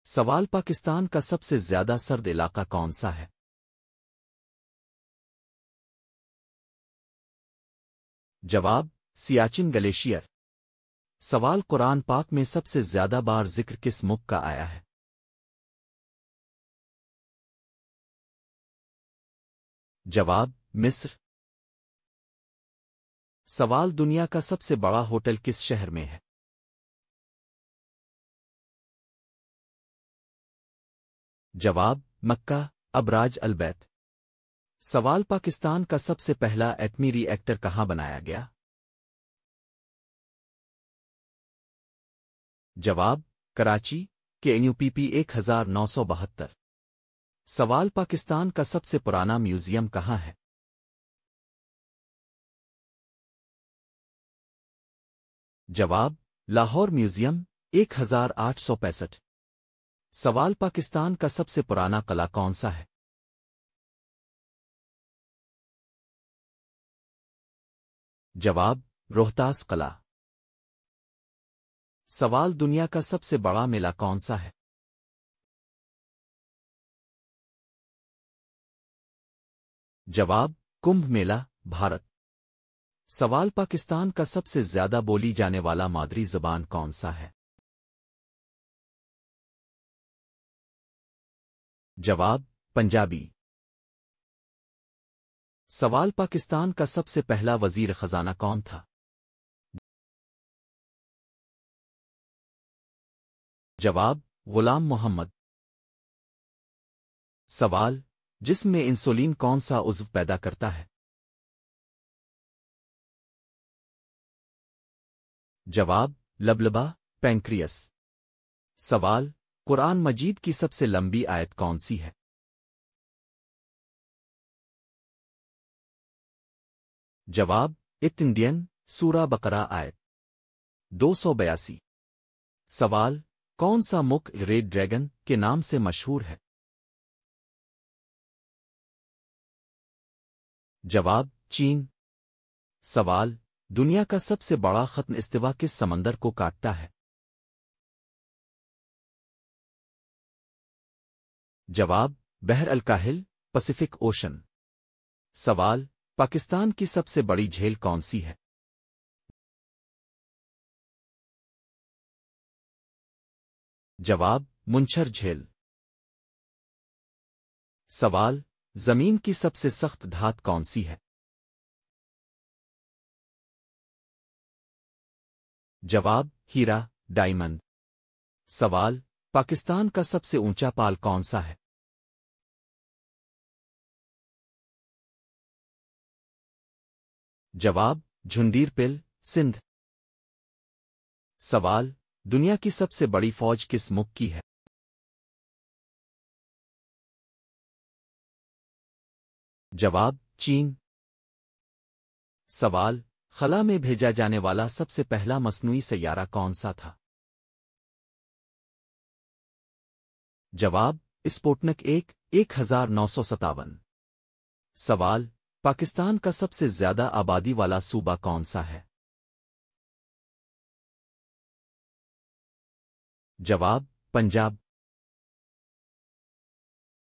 سوال پاکستان کا سب سے زیادہ سرد علاقہ کون سا ہے؟ جواب سیاچن گلیشیئر۔ سوال قرآن پاک میں سب سے زیادہ بار ذکر کس ملک کا آیا ہے؟ جواب مصر۔ سوال دنیا کا سب سے بڑا ہوٹل کس شہر میں ہے؟ جواب مکہ ابراج البیت۔ سوال پاکستان کا سب سے پہلا ایٹمی ری ایکٹر کہاں بنایا گیا؟ جواب کراچی کے NUPP 1972۔ سوال پاکستان کا سب سے پرانا میوزیم کہاں ہے؟ جواب لاہور میوزیم 1865۔ سوال پاکستان کا سب سے پرانا قلعہ کون سا ہے؟ جواب روہتاس قلعہ۔ سوال دنیا کا سب سے بڑا میلہ کون سا ہے؟ جواب کمبھ میلہ بھارت۔ سوال پاکستان کا سب سے زیادہ بولی جانے والا مادری زبان کون سا ہے؟ جواب پنجابی۔ سوال پاکستان کا سب سے پہلا وزیر خزانہ کون تھا؟ جواب غلام محمد۔ سوال جسم میں انسولین کون سا عضو پیدا کرتا ہے؟ جواب لبلبہ پینکریاس۔ سوال قرآن مجید کی سب سے لمبی آیت کون سی ہے؟ جواب انڈین سورہ بقرہ آیت 282۔ سوال کون سا ملک ریڈ ڈریگن کے نام سے مشہور ہے؟ جواب چین۔ سوال دنیا کا سب سے بڑا ختم استوا کس سمندر کو کاٹتا ہے؟ جواب بحر الکاہل پیسفک اوشن۔ سوال پاکستان کی سب سے بڑی جھیل کون سی ہے؟ جواب منچھر جھیل۔ سوال زمین کی سب سے سخت دھات کون سی ہے؟ جواب ہیرا ڈائمنڈ۔ سوال پاکستان کا سب سے اونچا پال کون سا ہے؟ جواب جھنڈیر پل سندھ۔ سوال دنیا کی سب سے بڑی فوج کس ملک کی ہے؟ جواب چین۔ سوال خلا میں بھیجا جانے والا سب سے پہلا مصنوعی سیارہ کون سا تھا؟ جواب اسپوٹنک 1957۔ سوال پاکستان کا سب سے زیادہ آبادی والا صوبہ کون سا ہے؟ جواب پنجاب۔